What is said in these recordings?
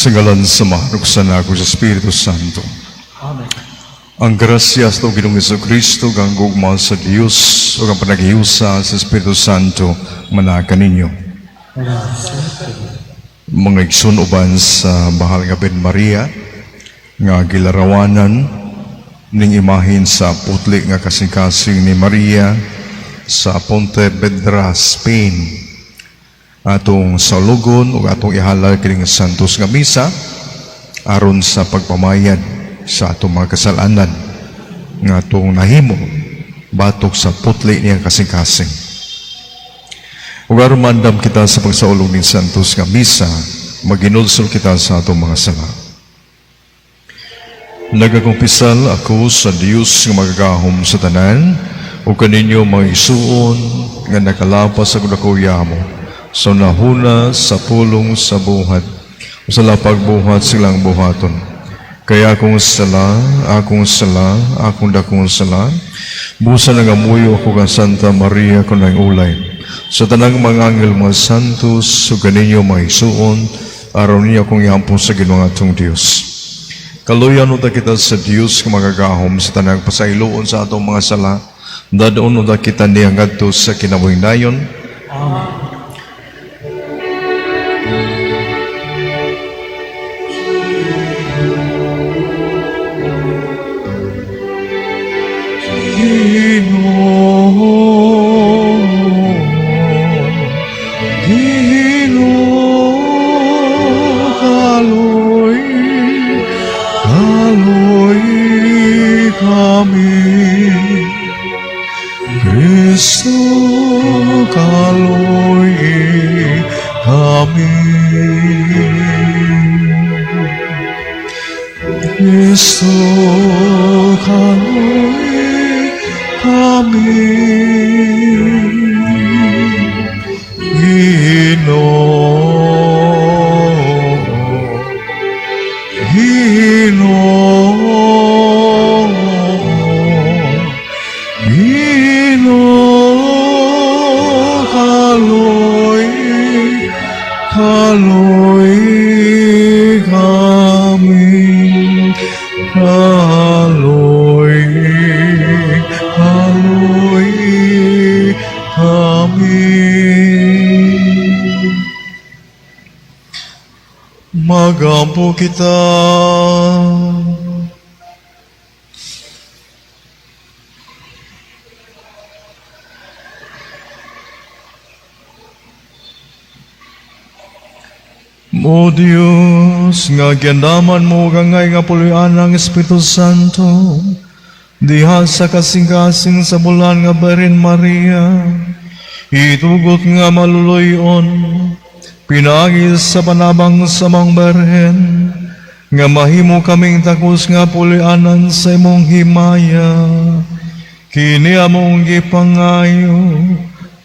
Sa ngalan sa mahanuksan ako sa Espiritu Santo. Amen. Ang grasyas ng Ginoong Jesucristo, ang gugma sa Diyos, o ang panaghiusa sa Espiritu Santo, manakan ninyo. Mga igsunuban sa Bahal nga Ben Maria, nga gilarawanan, ning imahin sa putli nga kasing-kasing ni Maria sa Pontevedra, Spain. Atong salugon o atong ihalal kining santos nga misa aron sa pagpamayad sa atong mga kasalanan nga atong nahimo batok sa putli niya kasing-kasing. Ug aron mandam kita sa pagsaulog ning santos nga misa, maginulsol kita sa atong mga sala. Nagakumpisal ako sa Dios nga magagahom sa tanan ug kaninyo mga isuon nga nakalapas sa kudakuya mo sa nahuna sa pulong sa buhat sa lapagbuhat silang buhaton. Kaya akong sala, akong dakong sala, busa nangamuyo ako ka Santa Maria kung nang ulay. Sa tanang mga anghel mga santos, so ganinyo mga isuon, araw niya akong ihampon sa Ginoong atong Diyos. Kaluyan uta kita sa Diyos kung magagahom sa tanang pasailoon sa atong mga sala, dadoon uta kita niyang adto sa kinabuhing dayon. Amen. Magampo kita. O Diyos, nga giandaman mo gangay nga puloy-an ng Espiritu Santo, diha sa kasing-kasing sa bulan nga Barin Maria, itugot nga maluloyon, pinagis sa panabang sa mga Berhen, nga mahimo kaming takos nga pulianan sa imong himaya. Kini among gipangayo,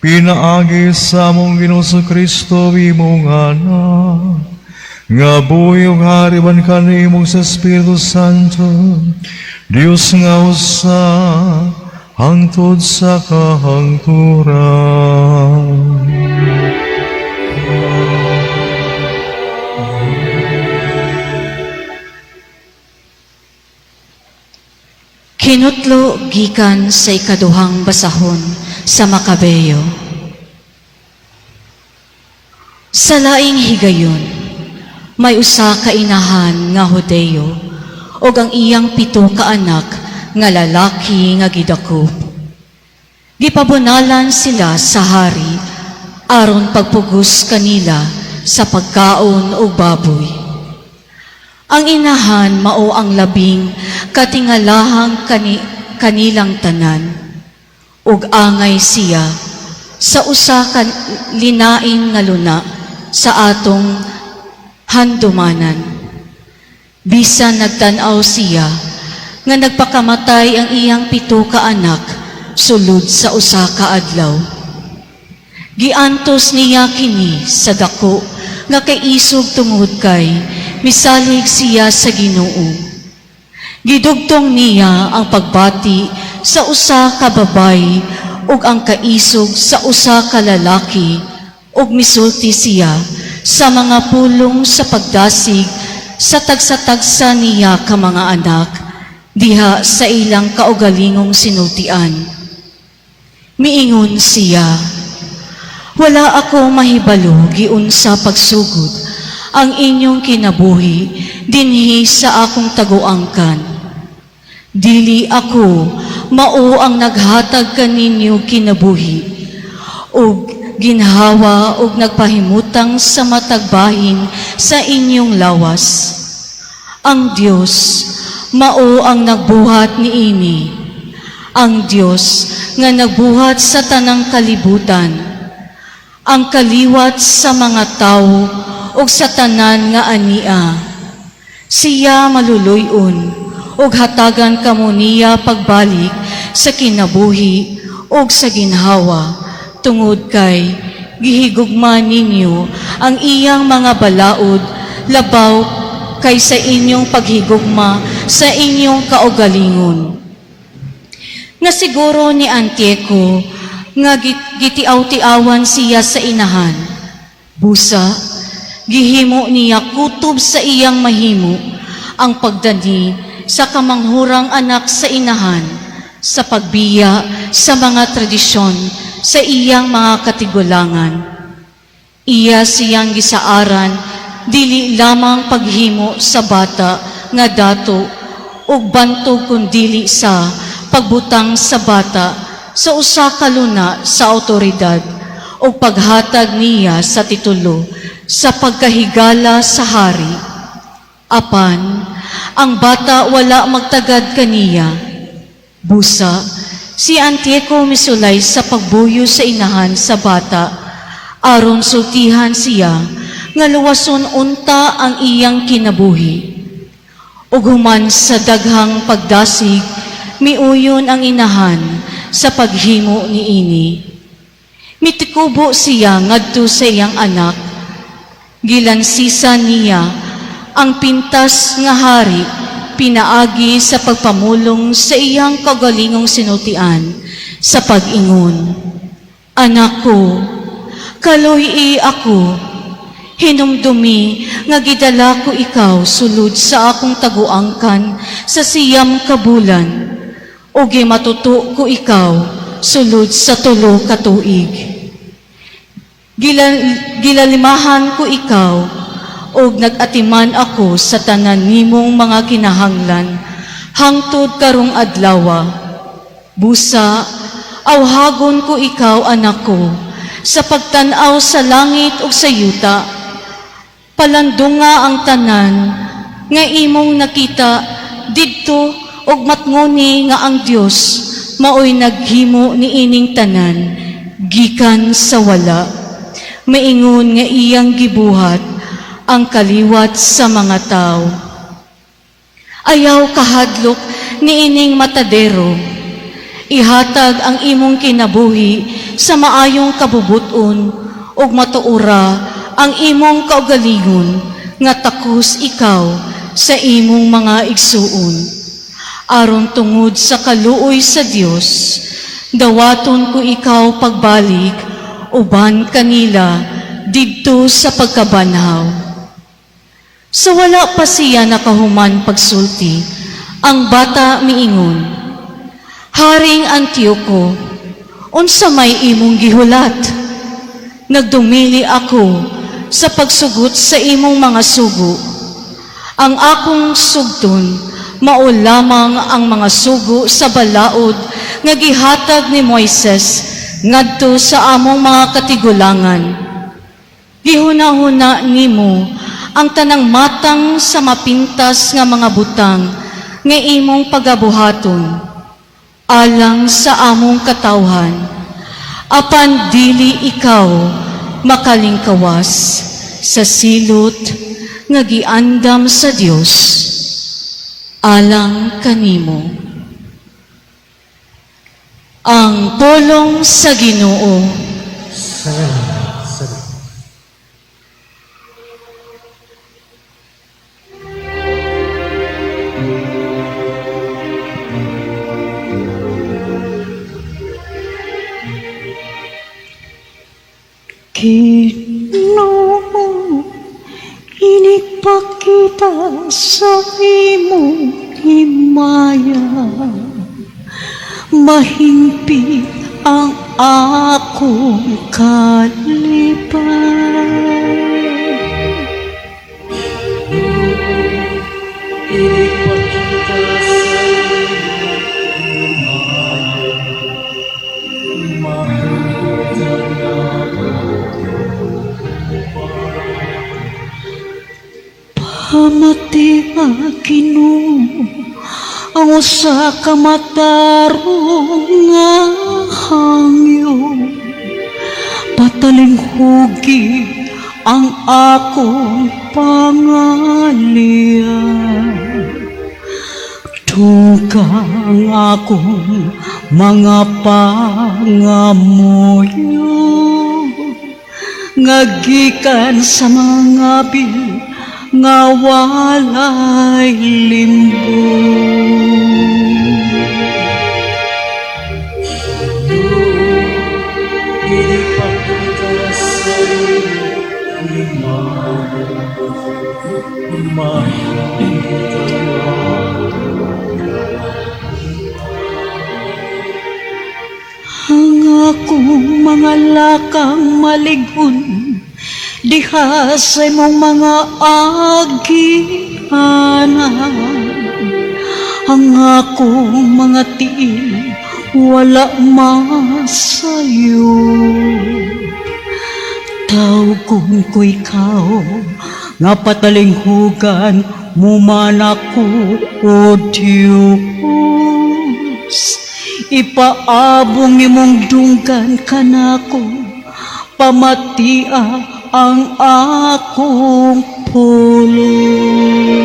pinaagis sa among Ginoo Kristo imong anak, nga buhi ug hariban kanimong sa Espiritu Santo, Dios nga usa, hangtod sa kahangturan. Kinutlo gikan sa ikaduhang basahon sa Makabeyo. Sa laing higayon, may usa ka inahan nga Hudeyo ug ang iyang 7 ka anak nga lalaki nga gidakop. Gipabunalan sila sa hari aron pagpugos kanila sa pagkaon ug baboy. Ang inahan mao ang labing katingalahang kanilang tanan, ug angay siya sa usa ka linain nga luna sa atong handumanan. Bisan nagtan-aw siya nga nagpakamatay ang iyang 7 ka anak sulod sa usa ka adlaw. Giantos niya kini sa dako nga kaisog tungod kay misalig siya sa Ginoo. Gidugtong niya ang pagbati sa usa ka babay ug ang kaisog sa usa ka lalaki ug misulti siya sa mga pulong sa pagdasig sa tagsa-tagsa niya ka mga anak, diha sa ilang kaugalingong sinultian. Miingon siya, wala ako mahibalo giunsa pagsugod ang inyong kinabuhi dinhi sa akong taguangkan. Dili ako mao ang naghatag kaninyo kinabuhi ug ginhawa ug nagpahimutang sa matagbahin sa inyong lawas. Ang Dios mao ang nagbuhat niini, ang Dios nga nagbuhat sa tanang kalibutan, ang kaliwat sa mga tao ug sa tanan nga ania. Siya maluluyon ug hatagan kamo niya pagbalik sa kinabuhi ug sa ginhawa, tungod kay gihigugma ninyo ang iyang mga balaod labaw kay sa inyong paghigugma sa inyong kaugalingon. Nasiguro ni Antioco nga gitiaw-tiawan siya sa inahan. Busa, gihimo niya kutob sa iyang mahimo ang pagdani sa kamanghurang anak sa inahan sa pagbiya sa mga tradisyon sa iyang mga katigulangan. Iya siyang gisaaran dili lamang paghimo sa bata nga dato ug bantog kundili sa pagbutang sa bata sa usa ka luna sa awtoridad o paghatag niya sa titulo sa pagkahigala sa hari. Apan, ang bata wala magtagad kaniya. Busa, si Antioco misulay sa pagbuyo sa inahan sa bata, aron sultihan siya nga luwason unta ang iyang kinabuhi. Ug human sa daghang pagdasig, miuyon ang inahan sa paghimo niini. Mitikubo siya ngadto sa iyang anak, gilansisa niya ang pintas nga hari pinaagi sa pagpamulong sa iyang kagalingong sinultian sa pag-ingon. Anak ko, kaluy ako, hinumdumi nga gidala ko ikaw sulod sa akong taguangkan sa siyam ka bulan, o gimatuto ko ikaw sulod sa 3 ka tuig. Gilalimahan ko ikaw og nag-atiman ako sa tanan nimong mga kinahanglan hangtod karong adlaw. Busa, awhagon ko ikaw, anak ko, sa pagtan-aw sa langit ug sa yuta. Palandunga ang tanan nga imong nakita didto ug matnguni nga ang Dios maoy naghimo niining tanan gikan sa wala. Maingon nga iyang gibuhat ang kaliwat sa mga tao. Ayaw kahadlok niining matadero. Ihatag ang imong kinabuhi sa maayong kabubuton ug matuura ang imong kaugalingon nga takos ikaw sa imong mga igsuon. Aron tungod sa kaluoy sa Dios, dawaton ko ikaw pagbalik uban kanila didto sa pagkabanhaw. Sa wala pa siya nakahuman pagsulti, ang bata miingon, Haring Antioco, unsa may imong gihulat? Nagdumili ako sa pagsugot sa imong mga sugo. Ang akong sugton, mao lamang ang mga sugo sa balaod nga gihatag ni Moises ngadto sa among mga katigulangan. Gihuna-huna nimo ang tanang matang sa mapintas nga mga butang nga imong pagabuhaton alang sa among katawhan, apan dili ikaw makalingkawas sa silot nga giandam sa Dios alang kanimo. Ang pulong sa Ginoo. Ginoo, inig ipakita sa imong himaya, mahimpit ang akong kalipay. Pamati nga Ginoo ang usa ka matarong nga hangyo, patalinghugi ang akong pangalian. Dugang akong mga pangamuyo, ngagikan sa mga bil nga walay limbo. Ang akong mga lakang maligon, diha sa imong mga agianan. Ang akong mga tiil wala masayo. Tawgon ko ikaw nga patalinghugan mo man ako, O Diyos. Ipaabong imong dunggan kanako, pamatia ang akong pulong.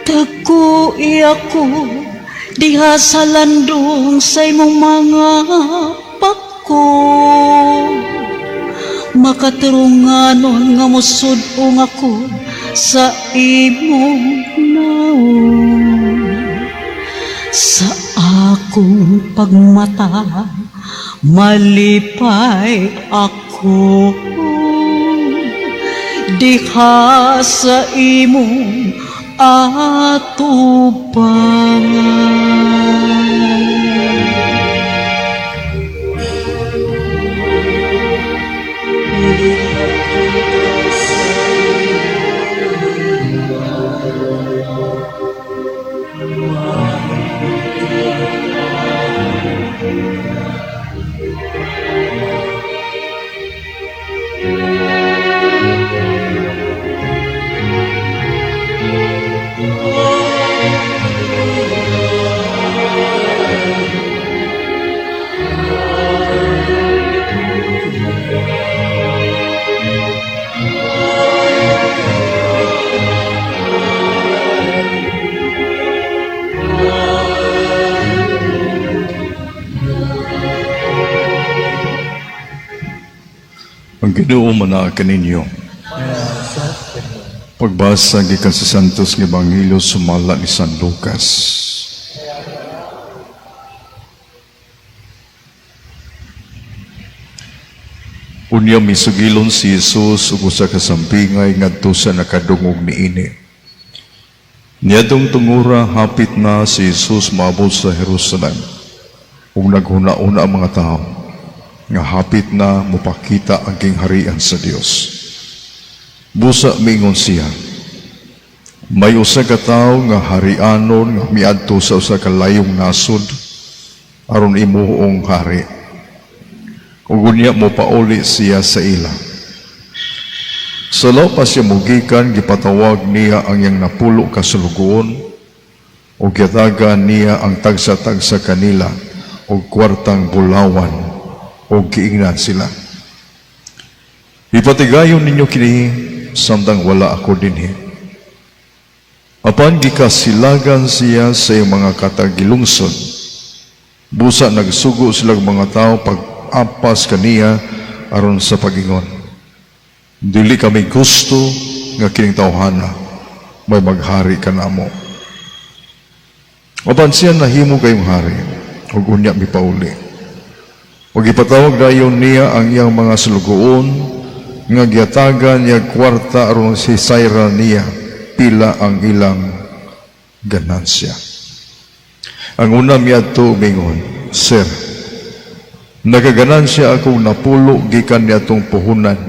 Dagko ako diha sa landong sa imong mga pako, makaturunganon nga musudong ako sa imong naon. Sa akong pagmata malipay ako, diha sa imong atubangan. Ang Ginoo mana kaninyo. Pagbasa gikan sa Santos nga Ebanghelyo sumala ni San Lucas. Unya misugilon si Jesus ug usa ka sampingay ngadto sa nakadungog niini. Niadtong tungura hapit na si Jesus maabot sa Jerusalem ug naghuna-una ang mga tao nga hapit na mupakita ang kingharian sa Dios. Busa mingon siya, may usa ka tawo nga harianon nga miadto sa usa ka layong nasod aron imuong hari. Ug unya mopauli siya sa ila. Sa law pa siya mugikan, gipatawag niya ang iyang napulo ka sulugoon ug gitagan niya ang tagsa-tagsa kanila og kwartang bulawan o giingnan sila. Ipatigayon ninyo kini samtang wala ako dinhi. Apan gikasilagan siya sa iyang mga katagilungsod. Busa nagsugo silang mga tao pag-apas kaniya aron sa pagingon. Dili kami gusto nga kining tawhana may maghari ka namo. Apan siya nahimo kayong hari, ug unya mi pauli. Ug ipatawag dayon niya ang iyang mga sulugoon nga giatagan niya kwarta aron si Saira niya pila ang ilang ganansya. Ang una miadto mingon, Sir, nagaganansya akong napulo gikan niadtong puhunan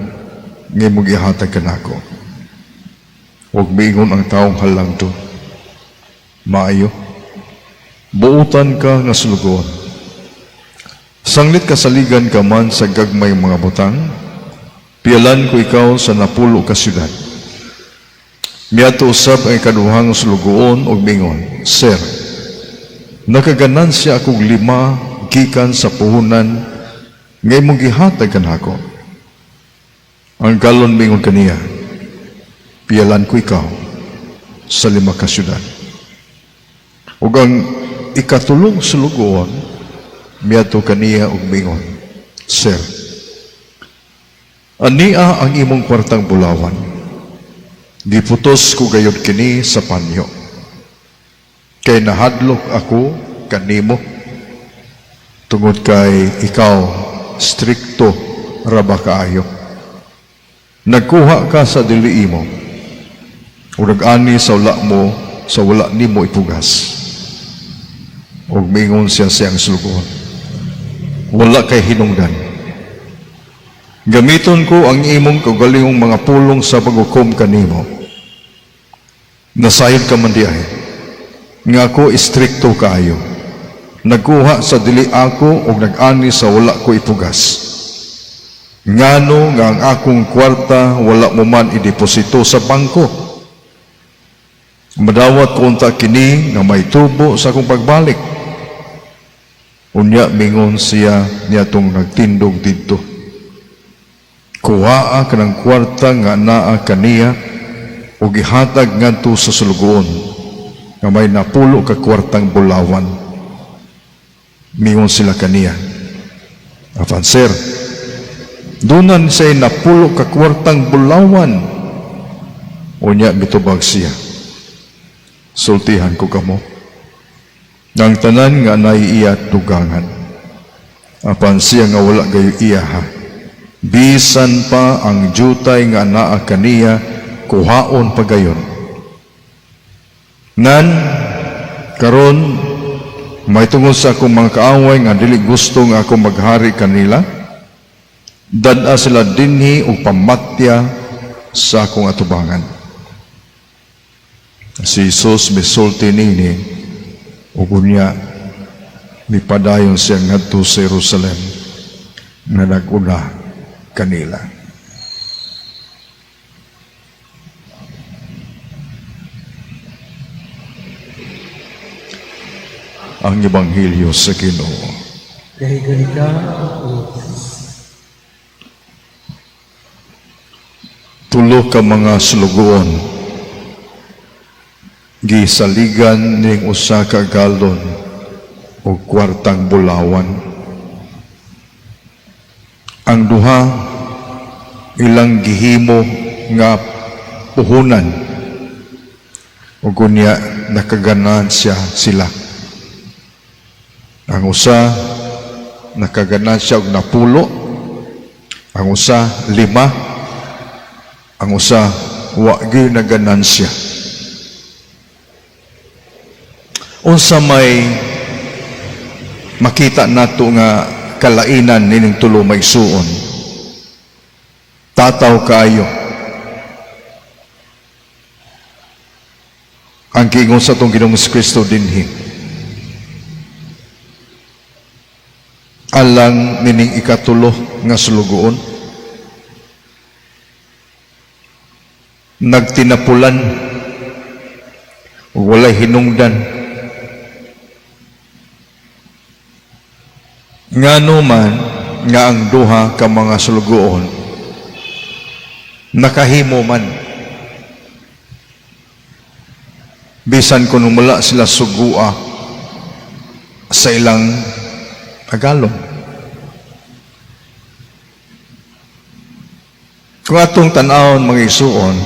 nga imong gihatag kanako. Ug mingon ang taong halangdo, maayo, buutan ka nga sulugoon. Sanglit kasaligan ka man sa gagmay mga butang, pialan ko ikaw sa napulo ka syudad. Miadto usab ang ikaduhang sulugoon ug mingon, Sir, nakaganansya akong 5 gikan sa puhunan nga imong gihatag kanako. Ang galon mingon kaniya, pialan ko ikaw sa 5 ka syudad. Ug ang ikatulong sulugoon miadto kaniya ug mingon, Sir, ania ang imong kwartang bulawan. Giputos ko gayud kini sa panyo. Kay nahadlok ako kanimo tungod kay ikaw strikto ra ba kaayo. Nagkuha ka sa dili imo ug nag-ani sa wala mo sa wala nimo ipugas. Ug mingon siya siyang sulugoon, wala kay hinungdan. Gamiton ko ang imong kaugalingong mga pulong sa paghukom kanimo. Nasayod ka man diay, nga ako istrikto kaayo. Nagkuha sa dili ako ug nag-ani sa wala ko ipugas. Ngano nga ang akong kwarta wala mo man ideposito sa bangko. Madawat ko unta kini nga may tubo sa akong pagbalik. Unya mingon siya niyatong nagtindog didto, kuhaa ka ng kwarta nga naa kaniya o gihatag ngadto sa sulugoon nga may napulo ka kwartang bulawan. Mingon sila kaniya, apan Sir, dunan say napulo ka kwartang bulawan. Unya mitubag siya, sultihan ko kamo nang tanan nga naiiya tugangan. Apan siya nga wala gayo iya ha. Bisan pa ang jutay nga naa kaniya kuhaon pa gayon. Nan karon may tungod sa akong mga kaaway nga dili gusto nga ako maghari kanila, dad-a sila dinhi og pamatya sa akong atubangan. Si Jesus misulti nini ug unya nipadayon siya ngadto sa Jerusalem nga nag-una kanila. Ang Ebanghelyo sa Ginoo. Dahil ka, Tulo ka mga sulugoon gisaligan ning usa ka galon o kwartang bulawan. Ang duha ilang gihimo nga puhunan o kunya nakaganansya sila. Ang usa nakaganansya og napulo, ang usa 5, ang usa wa gyud naganansya. Unsa may makita nato nga kalainan nining tulo may suon. Tataw kaayo. Ang kiingon sa tong Ginoong Kristo dinhi. Alang nining ikatulo nga sulugoon. Nagtinapulan ug walay hinungdan. Ngano man nga ang duha ka mga sulugoon nakahimo man bisan kung mula sila sugua sa ilang agalon. Kung atong tanawon mga isuon,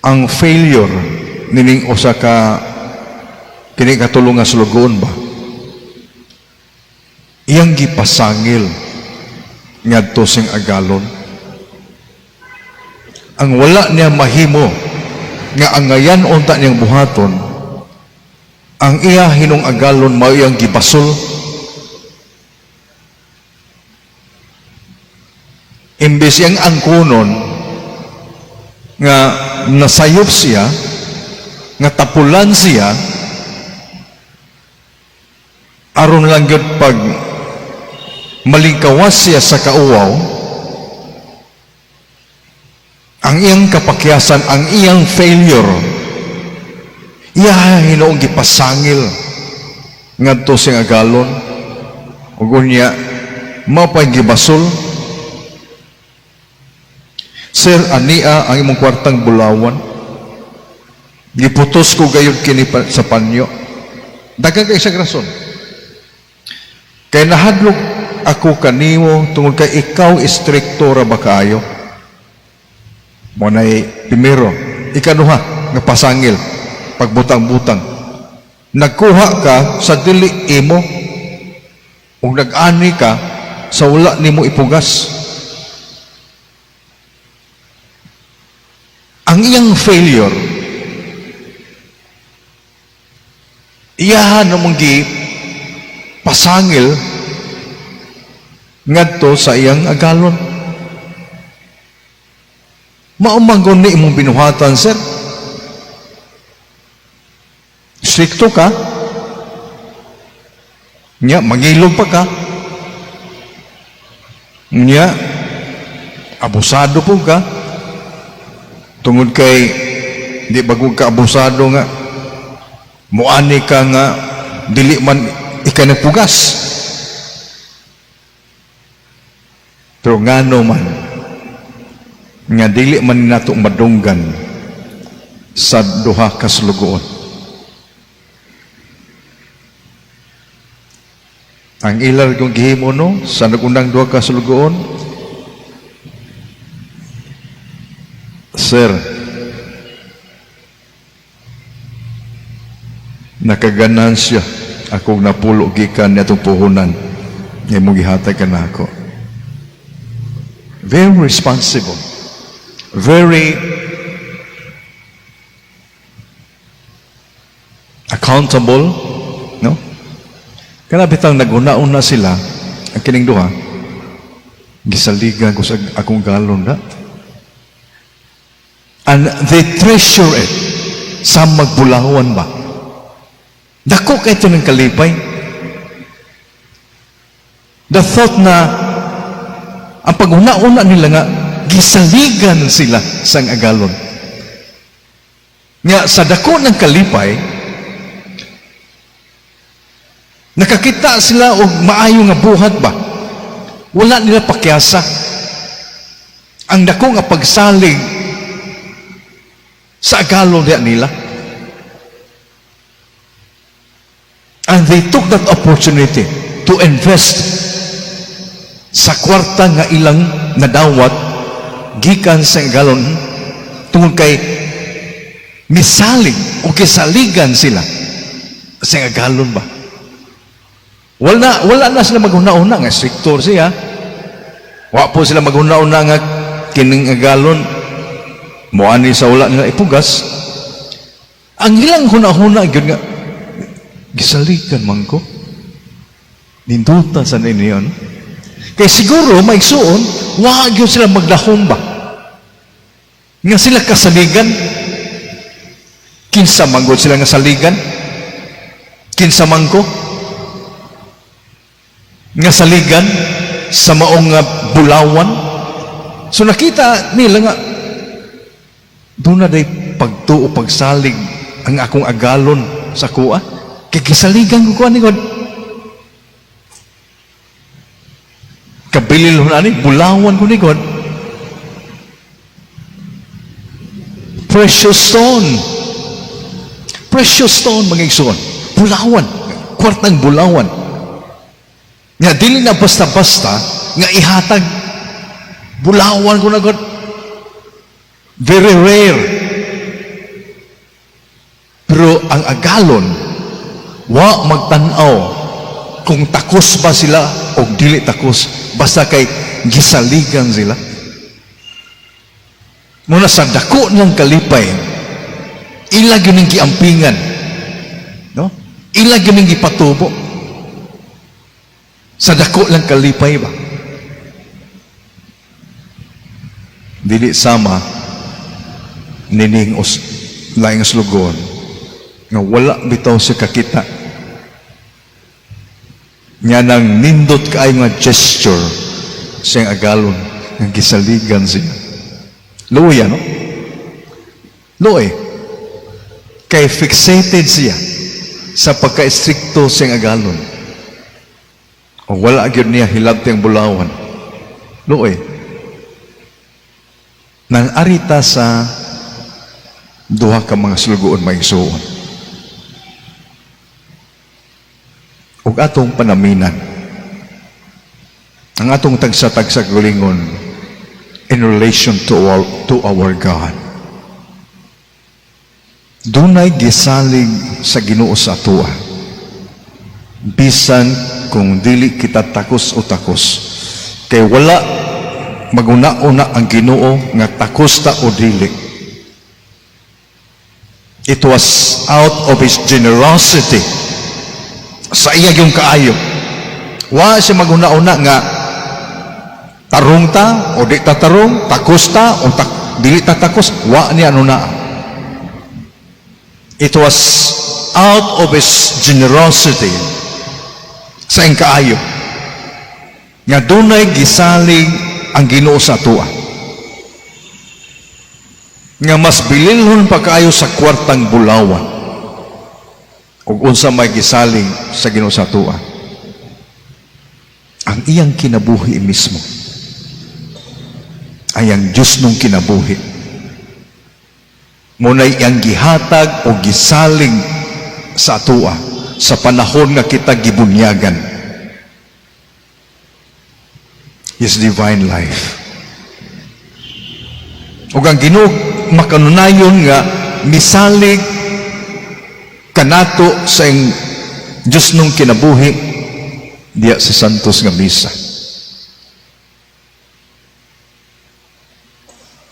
ang failure nining usa ka kini katulong nga sulugon ba? Iyang gipasangil ngadto sing agalon. Ang wala niya mahimo nga ang ngayan unta niyang buhaton, ang iya hinung agalon mao iyang gibasol. Imbes yang angkunon nga nasayop siya, nga tapulan siya, aron lang gyud pag malingkawas siya sa kauwaw, ang iyang kapakyasan, ang iyang failure, iya hinoong gipasangil ngadto sing agalon, ug unya mao pay gibasol. Sir, ania ang imong kwartang bulawan, giputos ko gayud kini sa panyo. Daghang kay sa rason. Kay nahadlok ako kanimo tungod kay ikaw istrikto ra ba kaayo. Mo nay primero, ikaduha nga pasangil, pagbutang-butang. Nagkuha ka sa dili imo ug nag-ani ka sa wala nimo ipugas. Ang iyang failure, iyahan namang pasangil ngadto sa iyang agalon. Maumanggon ni imong binuhatan, sir. Strikto ka, nya mangilog pa ka, nya abusado po ka, tungod kay di bagog ka abusado nga muani ka nga dili man ikanapugas. Pero ngano man nga dili man nato madunggan sa duha ka sulugoon. Ang ilar kong gihimo no sa nagunang duha ka sulugoon, sir, nakaganansya akong napulo gikan nitong puhunan nga imong gihatag kanako. Very responsible, very accountable, no? Kana bitang naguna-una sila ang kining duha, gisaligan ko sa akong galon na. And they treasure it sa magbulawan ba. Dako kay ito ng kalipay. The thought na ang pag-una-una nila nga gisaligan sila sang agalon. Nga sa dako ng kalipay, nakakita sila og maayo nga buhat ba. Wala nila pakyasa. Ang dako nga pagsalig sa agalon nila. And they took that opportunity to invest sa kwarta nga ilang nadawat gikan sa agalon tungod kay misalig o kisaligan sila sa agalon ba. Wala na sila maghuna-una nga strictor siya. Wa po sila maghuna-una nga kining agalon moani sa wala nila ipugas. Ang ilang huna-huna gyud nga gisalikan man ko. Ninduta sa ninyon. Kay siguro maigsuon wa gyud sila maglahom ba. Nga sila kasaligan. Kinsa man gud sila nga saligan? Kinsa man ko? Nga saligan sa maong bulawan. So nakita nila nga doon na day pagtuo, pagsalig ang akong agalon sa kuha. Kaya kisaligan ko kuha ni God. Kabilil na ni, bulawan ko ni God. Precious stone. Precious stone, mga igsoon. Bulawan. Kwartang bulawan. Nga, dili na basta-basta nga ihatag Bulawan ko na God. Very rare. Pero ang agalon, wa magtanaw kung takos ba sila o dili takos. Basta kay gisaligan sila. Muna sa dako ng kalipay, ilag yun ang giampingan. No? Ilag yun ang gipatubo. Sa dako ng kalipay ba? Dili sama nining laing slugon nga wala bitaw siya kakita nga nang nindot kaayo nga gesture siyang agalon nga gisaligan siya. Luya, no? Luoy. Kay fixated siya sa pagka-stricto siyang agalon. O wala gyud niya hilabti ang bulawan. Luoy. Nang arita sa duha ka mga sulugoon maigsuon. Ug atong panaminan. Ang atong tagsa-tagsa gulingon in relation to our God. Dunay gisalig sa Ginoo sa atoa. Bisan kung dili kita takos o takos. Kay wala maguna-una ang Ginoo nga takos ta o dili. It was out of His generosity sa iya yung kaayo. Wa siya maguna-una nga tarong ta o di ta tarong, takos ta o dili ta takos, wa niya ano na. It was out of His generosity sa iyang kaayo nga dunay gisalig ang Ginoo sa atoa. Nga mas bililhon pa kaayo sa kwartang bulawan ug unsa may gisalig sa Ginoo sa atoa. Ang iyang kinabuhi mismo ay ang Diyos nung kinabuhi. Muna'y iyang gihatag o gisalig sa atoa sa panahon nga kita gibunyagan. His divine life. O ang Ginoo makanunayon nga misalig kanato sa iyang Diyos nung kinabuhi diya sa Santos nga Misa.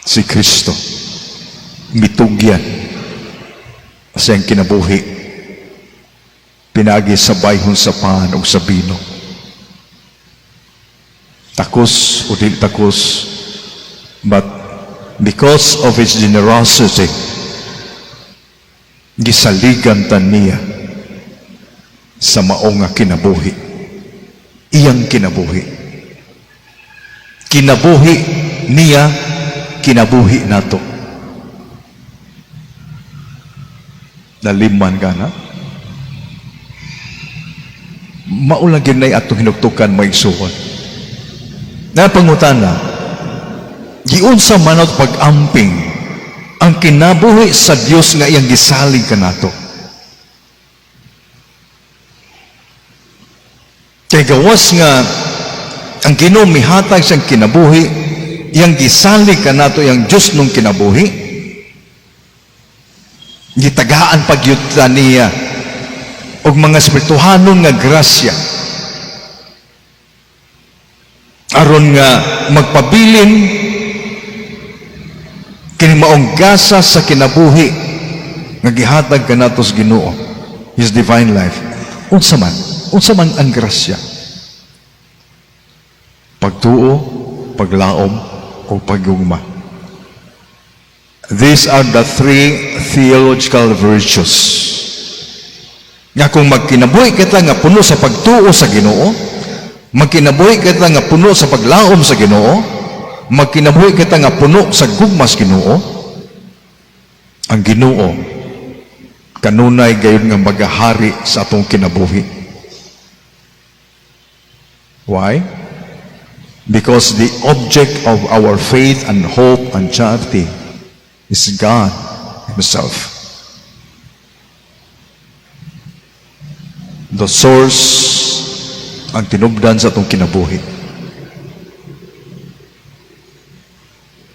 Si Kristo mitugyan sa iyang kinabuhi pinagi sa bayhon sa paan o sa bino. Takos o di takos, but because of His generosity, gisaligan ta niya sa maong nga kinabuhi. Iyang kinabuhi. Kinabuhi niya, kinabuhi nato. Naliman ka na? Maulagin na atong hinugtukan maigsuon. Na pangutana, giunsa man at pag-amping ang kinabuhi sa Dios nga iyang gisalig kanato. Kay gawas nga ang Ginoo mihatag siyang kinabuhi, iyang gisalig kanato iyang Dios nung kinabuhi. Gitagaan pagyud niya og mga espirituhanon nga grasya aron nga magpabilin kini maong gasa sa kinabuhi nga gihatag kanato sa Ginoo, His divine life. Unsa man ang grasya? Pagtuo, paglaom, o paggugma. These are the three theological virtues. Nga kung magkinabuhi kita nga puno sa pagtuo sa Ginoo, magkinabuhi kita nga puno sa paglaom sa Ginoo, magkinabuhi kita nga puno sa gugma sa Ginoo, ang Ginoo kanunay gayon nga magahari sa atong kinabuhi. Why? Because the object of our faith and hope and charity is God Himself. The source, ang tinubdan sa atong kinabuhi.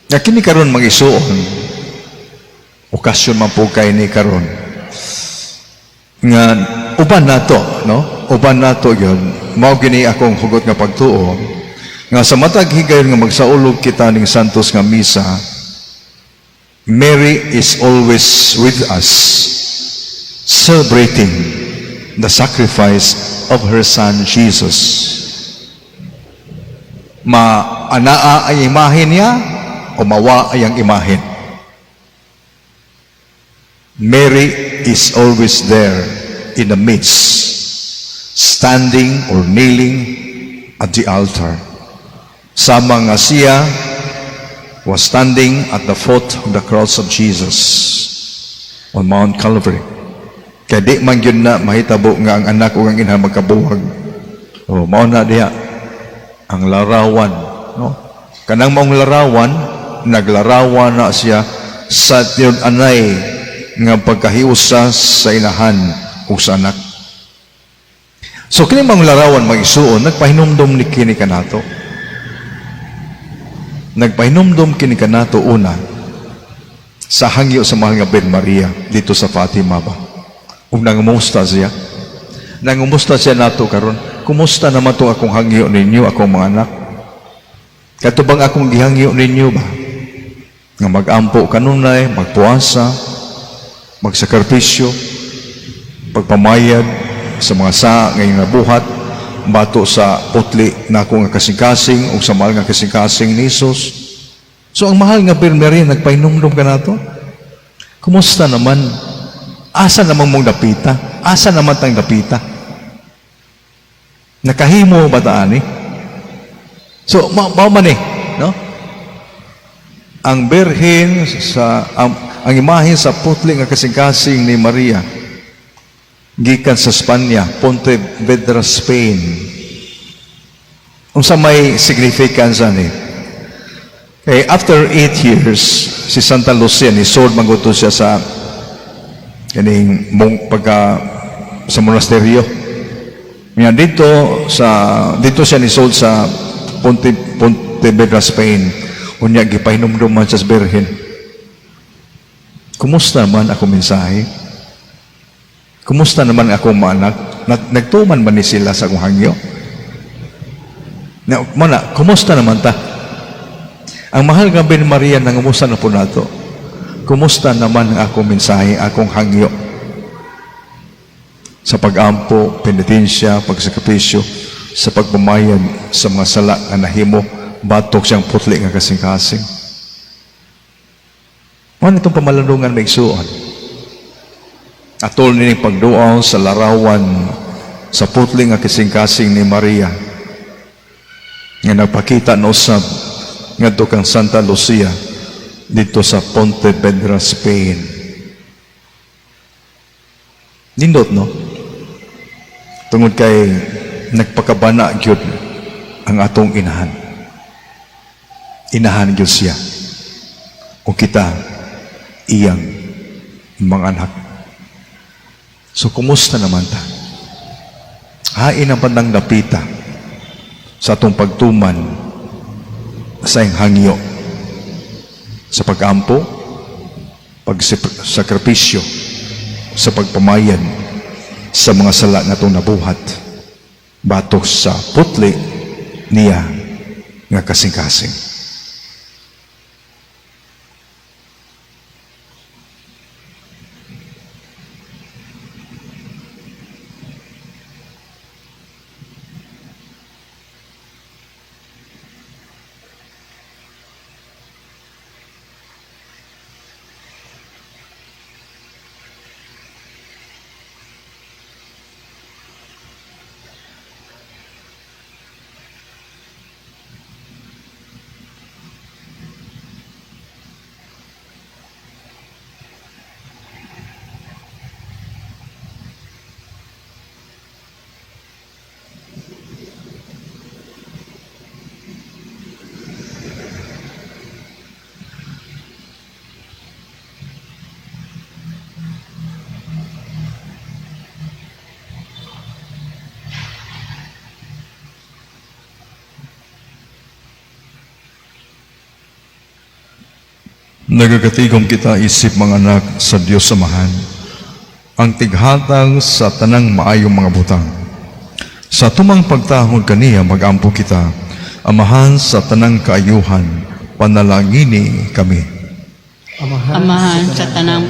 Nga kini karon mag-isuon, okasyon man po kay ni karon. Nga uban nato, no? Uban nato yun. Mao gini akong hugot nga pagtuo. Nga sa matag higayon nga magsaulog kita ning santos nga misa, Mary is always with us, celebrating the sacrifice of her son Jesus. Anaa ay imahen niya o mawa ay ang imahen. Mary is always there in the midst, standing or kneeling at the altar. Sama nga siya was standing at the foot of the cross of Jesus on Mount Calvary. Kaya di man yun na mahitabo nga ang anak o ang ina magkabuhag. O, mao na diya ang larawan. No? Kanang maong larawan, naglarawan na siya sa tiyon anay nga pagkahiusa sa inahan o sa anak. So, kini maong larawan mag-isuon, nagpahinumdom ni kini kanato. Nagpahinumdom kini kanato una sa hangyo sa mahal nga Ben Maria dito sa Fatima ba. Ug nangumusta siya. Nangumusta siya nato karon. Kumusta naman to akong hangyo ninyo, akong mga anak? Katubang akong gihangyo ninyo ba? Nga mag-ampo kanunay, magpuasa, magsakripisyo, pagpamayad sa mga sa ngayong nabuhat, bato sa putli na akong kasing-kasing o sa mahal nga kasing-kasing ni Jesus. So ang mahal nga Ben Maria, nagpahinumdom ka na to? Kumusta naman? Asa namang mong dapita? Asa naman tang dapita? Nakahimo ba taani? So, mao man no? Ang berhen ang imahe sa putli nga kasing-kasing ni Maria gikan sa Spanya, Pontevedra, Spain. Unsa may significance ani? Okay, after 8 years, si Santa Lucia ni Sor manguto siya sa kaning sa monasteryo. Nga dito siya ni Sor sa Pontevedra, Spain. Unya gipahinumdum man siya sa Birhen. Kumusta man ako mensahe? Kumusta naman ako maanak? Nagtuman ba ni sila sa akong hangyo? Kumusta naman ta? Ang mahal nga Ben Maria nangumusta na po nato. Kumusta naman ang akong mensahe, akong hangyo? Sa pag-ampo, penitensya, pagsakripisyo, sa pagpamayad sa mga sala nga nahimo, batok siyang putli nga kasing-kasing. Ano itong pamalandungan may igsuon? Atol nining pagduaw sa larawan sa putli nga kasing-kasing ni Maria nga nagpakita na usab ngadto kang Santa Lucia dito sa Pontevedra, Spain. Nindot, no? Tungod kay nagpakabana gyud ang atong inahan. Inahan gyud siya. O kita iyang mga anak. So, kumusta naman ta? Hain ang pandang dapita sa atong pagtuman sa iyang hangyo, sa pag-ampo, pagsakripisyo, sa pagpamayan sa mga sala nga itong nabuhat, batok sa putli niya nga kasing-kasing. Nagagatigom kita isip mga anak sa Diyos Amahan, ang tighatag sa tanang maayong mga butang. Sa tumang pagtahod kaniya magampo kita, Amahan sa tanang kaayuhan, panalangini kami. Amahan sa tanang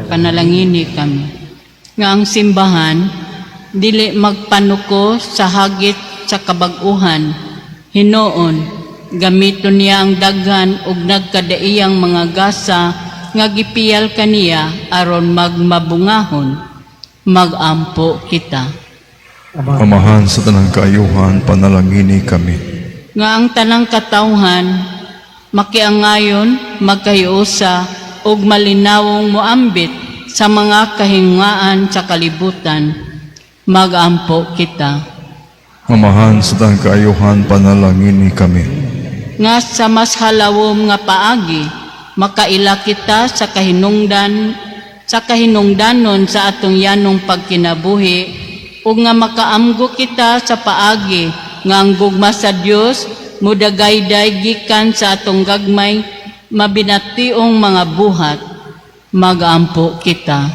panalangini kami. Nga ang simbahan, dili magpanuko sa hagit sa kabag-uhan, hinoon, gamiton niya ang daghan ug nagkadaiyang mga gasa nga gipiyal kaniya aron magmabungahon. Magampo kita. Amahan sa tanang kaayuhan, panalangini kami. Nga ang tanang katawhan makiangayon, magkahiusa ug malinawong moambit sa mga kahingaan sa kalibutan. Magampo kita. Amahan sa tanang kaayuhan, panalangini kami. Nga sa mas halawom nga paagi makaila kita sa kahinungdanon sa atong yanong pagkinabuhi ug nga makaamgo kita sa paagi nga ang gugma sa Dios mudagayday gikan sa atong gagmay mabinationg mga buhat. Magampo kita.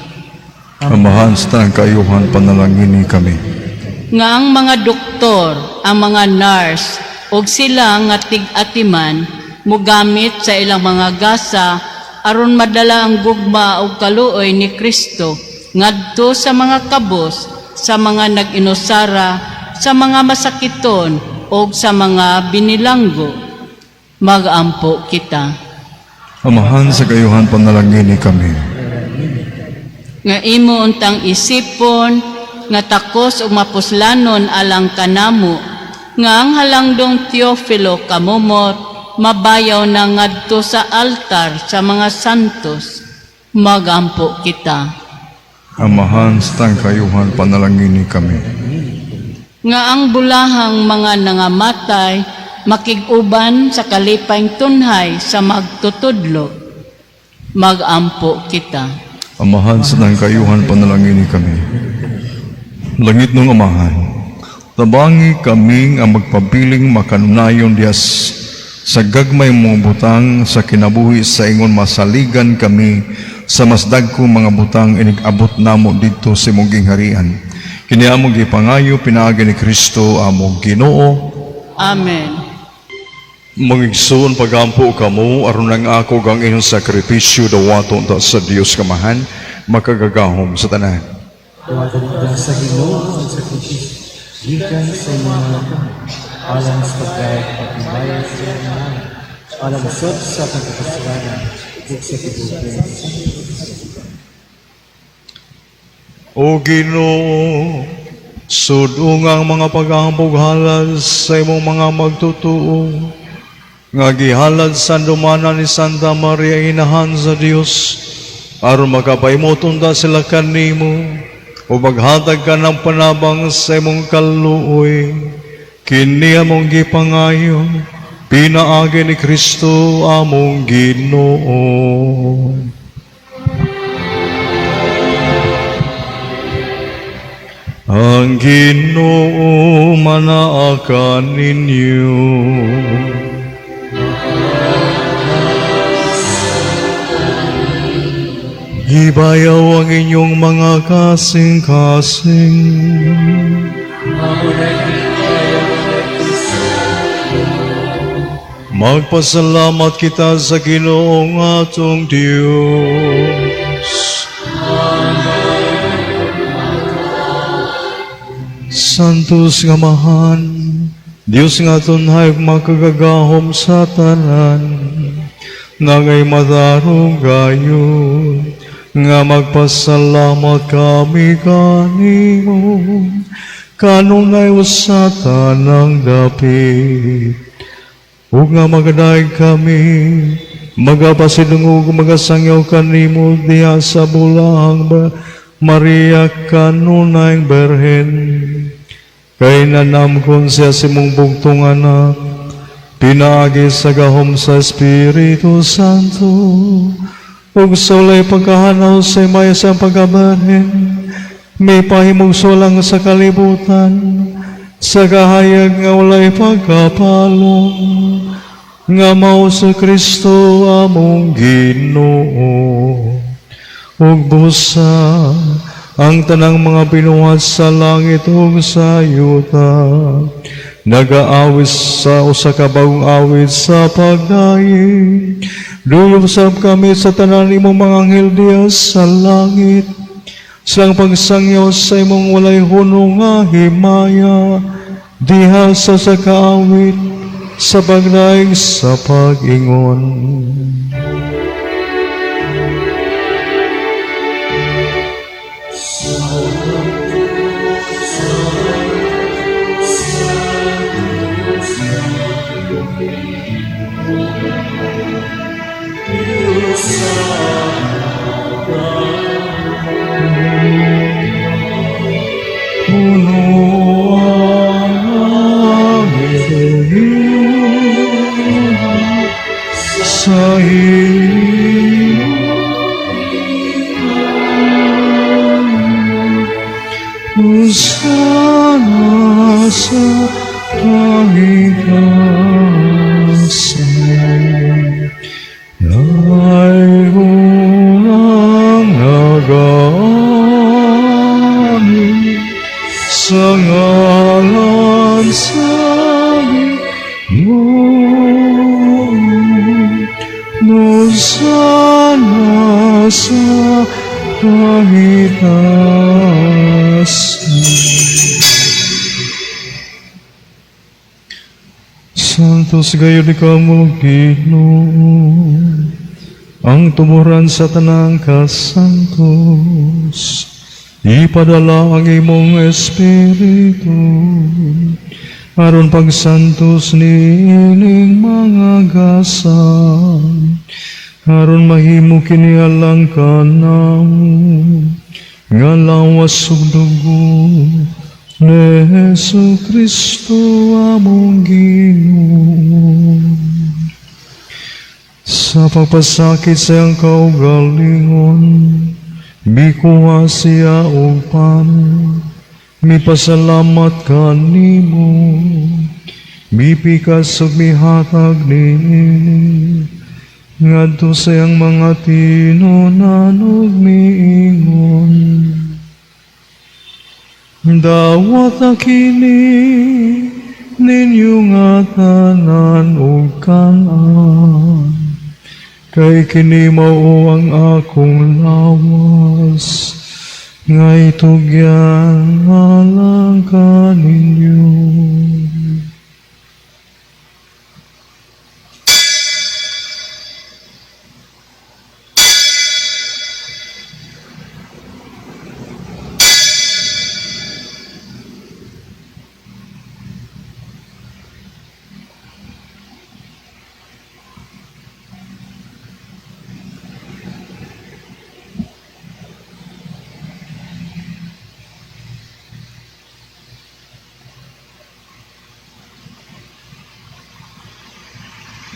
Amahan sa tanang kaayuhan, panalangini kami. Nga ang mga doktor, ang mga nurse, ug sila nga tig-atiman mugamit sa ilang mga gasa aron madala ang gugma ug kaluoy ni Kristo ngadto sa mga kabos, sa mga nag-inusara, sa mga masakiton ug sa mga binilanggo. Magampo kita. Amahan sa kaayuhan, panalangini kami. Nga imo untang isipon nga takos ug mapuslanon alang kanamo nga ang halangdong Teofilo kamumot mabayaw na ngadto sa altar sa mga santos. Magampo kita. Amahan sa tanang kaayuhan, panalangini kami. Nga ang bulahang mga nangamatay makig-uban sa kalipayng tunhay sa magtutudlo. Magampo kita. Amahan sa tanang kaayuhan, panalangini kami. Langit ng Amahan, tabangi kaming ang magpabiling makanunayon Diyas sa gagmay mong butang sa kinabuhi sa ingon masaligan kami sa mas dagko mga butang inigabot namo dito sa imong gingharian. Kini among gipangayo pinaagi ni Kristo among Ginoo. Amen. Mangigsoon pagampo kamo aron ang ako gang inyong sakripisyo dawato ta sa Dios kamahan makagagahom sa tanan. Tumatawag ka sa Ginoo ang sakripisyo, gikan sa inyong mga alam sa pagkain pagkibayan sa inyong mga alam sa pagkakasalanan ug sa kibubuhay. O Ginoo, sudong ang mga paghahambog halad sa imong mga magtutuo, nga gihalad sa dumana ni Santa Maria Inahan sa Dios, aron makapaimutunda sila kanimo, o maghatag ka ng panabang sa imong kaluoy, kini among gipangayo, pinaagi ni Kristo among Ginoo. Ang Ginoo manaakan ninyo. Ibayaw ang inyong mga kasing-kasing. Magpasalamat kita sa Ginoong atong Diyos. Santos nga mahan, Diyos nga tunhay makagagahom sa tanan, nangay madarong gayon, nga magpasalamat kami kanimo, kanunay usatan ng dapit. Ug nga magadaig kami, magapasidungog magasangyaw kanimo diha sa bulahang Maria kanunayng Berhen. Kay nanamkon siya si mong bugtong anak, pinaagi sa gahom sa Espiritu Santo, ug sa ulay pagkahanaw sa mayasang pagkabarhen, may pahimog sulang sa kalibutan, sa kahayag nga ulay pagkapalong, nga mao sa Kristo among Ginoo. Ug busa ang tanang mga binuhat sa langit ug sa yuta, nagaawis sa usa ka bagong awit sa pagdaig. Duyusab kami sa tanan imong mga anghel diha sa langit, silang pagsangyaw sa imong walay hunong nga himaya, diha sa kaawit sa pagdaig sa pag-ingon. Sa Hosana sa pangitasan, ay unang nagani sa ngalan sa Hosana sa pangitasan. Santos gayon ikaw Ginoo, ang tumuran sa tanang kasantos, ipadala ang imong Espiritu, aron pagsantos ni ining mga gasan, aron mahimo kini alang kanang nga lawas ug dugo ni Hesu Kristo among Ginoo. Sa pagpasakit sa iyang kaugalingon, mikuha siya og pan, mipasalamat kanimo, mipikas ug mihatag niini ngadto sa iyang mga tinunan ug miingon. Dawat na kini ninyo nga tanan ug kanan, kay kini mao ang akong lawas, nga itugyan alang kaninyo.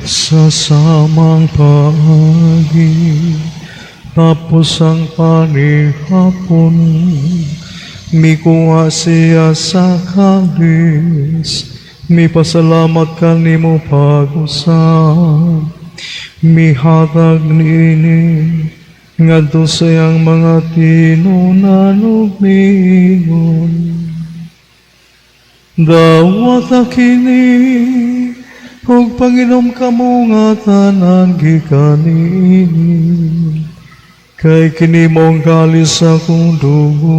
Sa samang paagi, tapos ang panihapon, mikuha siya sa kalis, mipasalamat kanimo pag-usap, mihatag niini, ngadto sa iyang mga tinunan ug miingon. Dawat na kini, ug Panginoon kamo nga tanan gikanini, kay kini mong kalis akong dugo,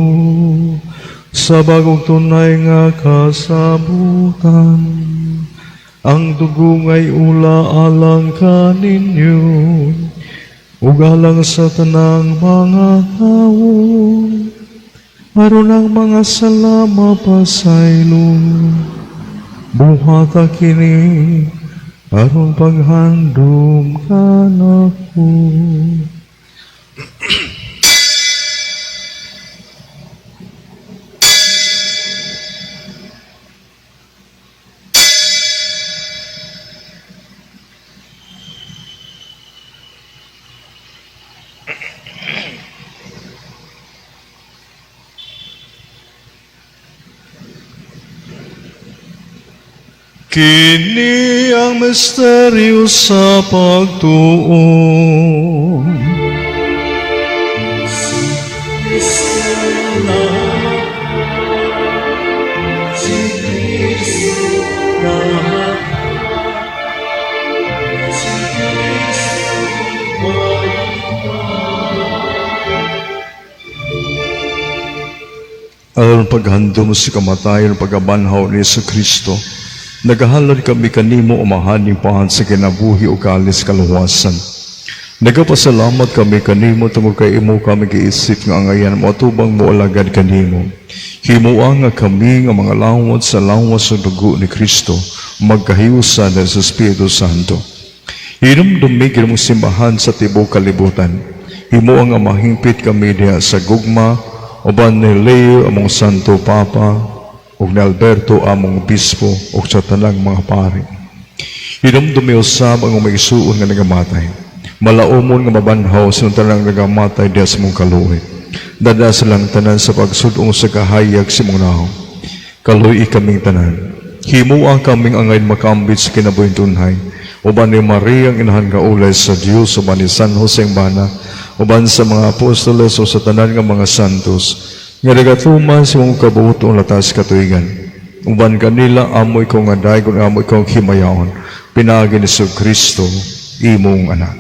sa bagong tunay nga kasabutan. Ang dugo nga'y ula alang kaninyo, ug alang sa tanang mga tao, aron ang mga sala mapasaylo. Buhata kini aron paghandom kanako. Kini ang misteryo sa pagtuon. Aron paghandom sa kamatayon pagabanhaw ni Yesu Kristo, nagahalad kami kanimo umahaning pahan sa kinabuhi o kalis kaluwasan. Nagapasalamat kami kanimo tungod kay imo kami giisip nga angayan mo atubang mo alagad kanimo. Himuha nga kami nga mga lawat sa lawas sa dugo ni Kristo, magkahiusan sa Espiritu Santo. Hinumdumi kinong simbahan sa tibok kalibutan. Himuha nga mahingpit kami diha sa gugma, uban ni Leo among Santo Papa, ug ni Alberto among Bispo, ug sa tanang mga pari. Hinumdumi usab ang umaigsuon nga nagamatay. Malaumon nga mabanhaw sa tanang nagamatay diha sa mong kaluoy. Dada silang tanan sa pagsudong sa kahayag sa mong naong. Kaluoy kaming tanan. Himuang kaming angayn makambit sa kinabuhing tunhay. Uban ni Maria ang inahan nga ulay sa Dios, uban ni San Jose ang bana, uban sa mga apostoles o sa tanan nga mga santos, nga nagatuman sa mong kabuto ang latas katuigan. Uban kanila amoy ko nga dayon, amoy ko himayaon, pinagi ni Kristo, imong anak.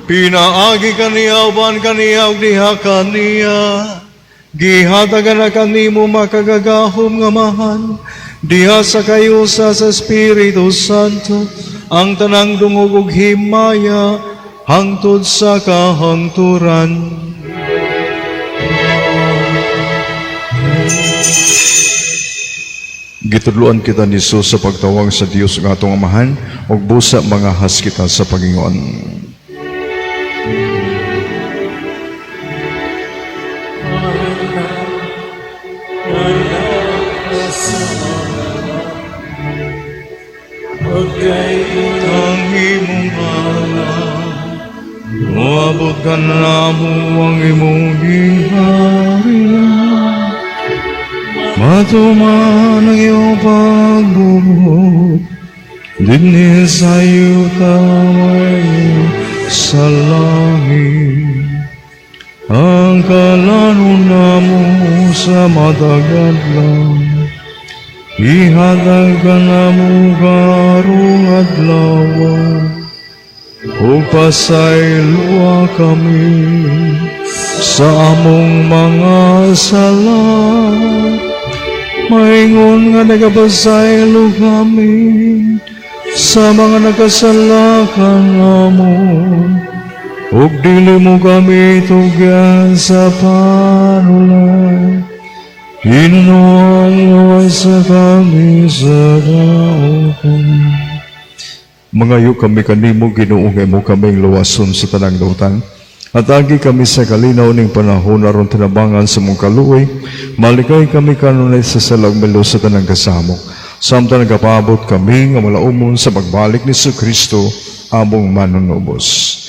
Pinaagi kaniya, uban kaniya, ug diha kaniya. Gihatagan na kanimo makagagahom nga mahan, diha sa kayusa sa Espiritu Santo, ang tanang dungog ug himaya, hangtod sa kahangturan. Gitudloan kita ni Jesus sa pagtawag sa Dios nga atong amahan, ug busa mga has kita sa Panginoon. Ang imong anak, moabot ka na mo ang imong ginharian. Matuman ang iyong pagbubot, dinhi sa iyo tamayo sa langit. Ang kalanon na mo sa matagal lang, ihatag ka na mo karong adlaw, ug pasayloa kami sa among mga sala. Maingon nga nagapasaylo kami sa mga nakasala kanamon, ug dili mo kami tugyan sa panulay. Inunuan sa kami sa daotan. Mangayo kami kanimo Ginoo nga mo kaming luwason sa tanang dautan. At agi kami sa kalinaw ning panahon aron tinabangan sa mong kaluoy. Malikay kami kanunay sa salagmelo sa tanang kasamok. Samtang nagapaabot kami nga malaumon sa pagbalik ni Kristo among manunubos.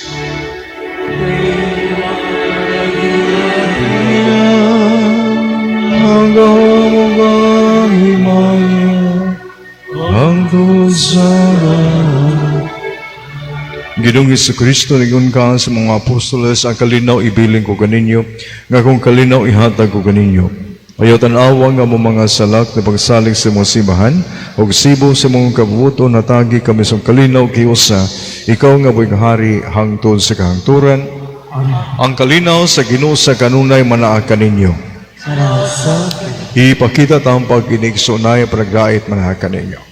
Ginoong Jesucristo, nigun ka sa mga apostoles, ang kalinaw ibiling ko kaninyo, nga kung kalinaw ihatag ko kaninyo. Ayaw tanawa nga mo mga salak na pagsalig sa mga simbahan, o sibo sa mga kabuto na tagi kami sa kalinaw kiusa, ikaw nga buwing hari hangtod sa kahangturan. Ang kalinaw sa Ginoo sa kanunay manaa kaninyo. Ipakita tayong pag-inigsunay pragait manaa kaninyo.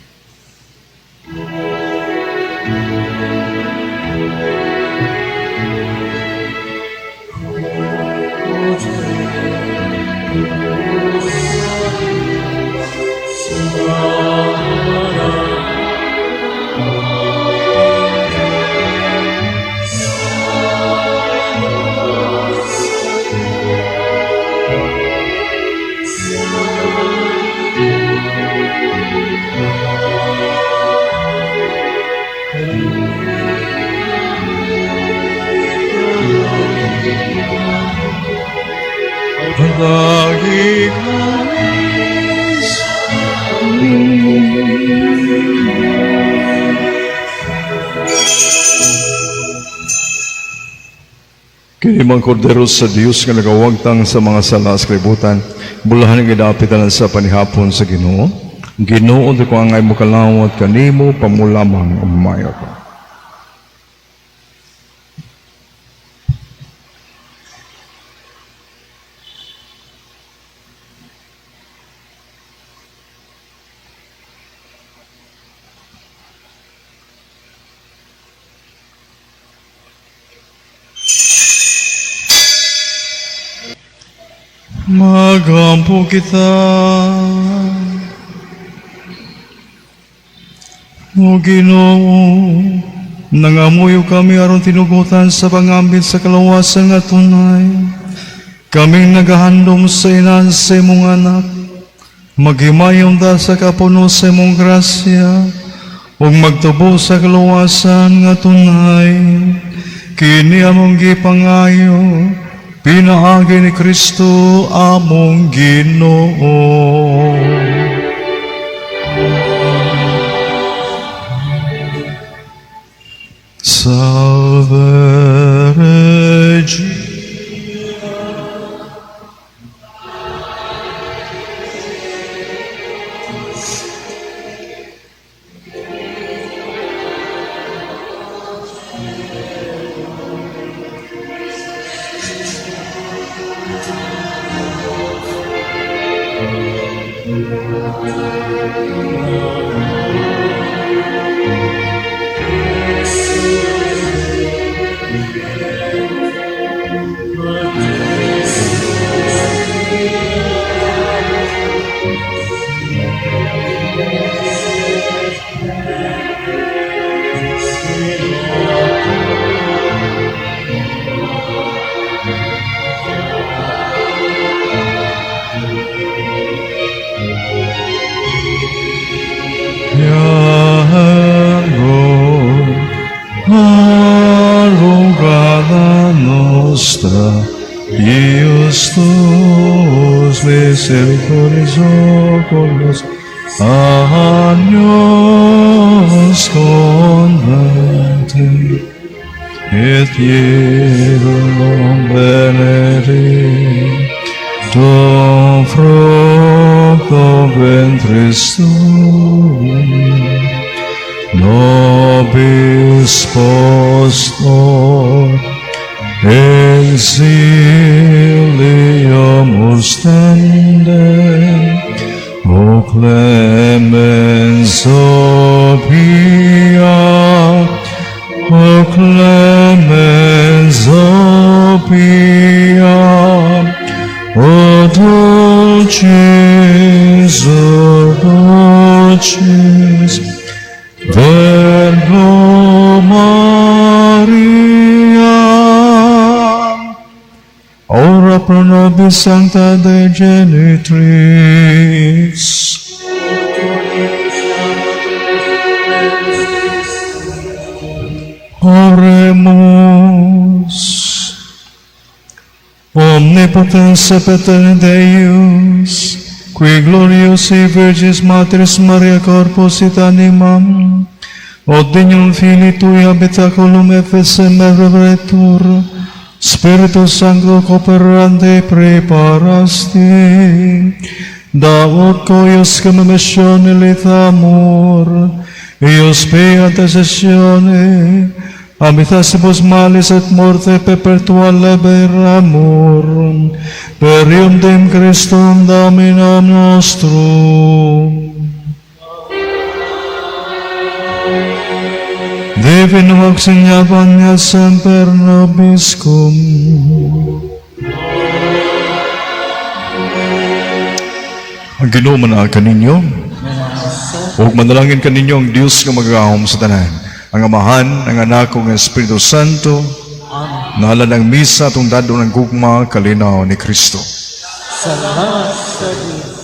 dagi kami sa Kinimang kordero sa Diyos nga nagawagtang sa mga sala sa kalibutan, bulahan ang gidapitan sa panihapon sa Ginoo. Ginoo, di ko angay mo kalawat kanimo, pamulamang umayo ka. Magampo kita, O Ginoo, nangamuyo kami aron tinugutan sa pangambit sa kalawasan nga tunay. Kaming nagahandom sa inan sa imong anak, maghimayong da sa kapuno sa imong grasya, ug magtubo sa kalawasan nga tunay. Kini among gipangayo, pinaagi ni Kristo among Ginoo. Salve Regina. Arrogada nostra, Dios tus misericordias oculos, años converte, et hierum benedictum, ton fructo ventris tuum, nobis postor exilium ostendem, o clemens opia, o clemens opia, o dulcis, Verbo Maria, ora pro nobis sancta Dei Genitrix. Oremus. Omnipotens Pater Deus, qui gloriosi Virgis Materis Maria corpus et animam, od dignum Filii Tui habitaculum effesem reveretur, Spiritus Sancto cooperante preparasti, da ut coius cum missione litamur, ius pe antecessione, habitasibus malis et morte perpetua liberamur, per iundem Christum Dominum nostrum. Divino auxiliavania semper nobiscum. Ang Ginoo manalangin kaninyo, ug manalangin kaninyo ang Dios nga magahom sa tanan, ang Amahan, ang Anak, ug ang Espiritu Santo, nahalan ang misa atong dado ng gugma kalinaw ni Kristo. Salamat sa Diyos.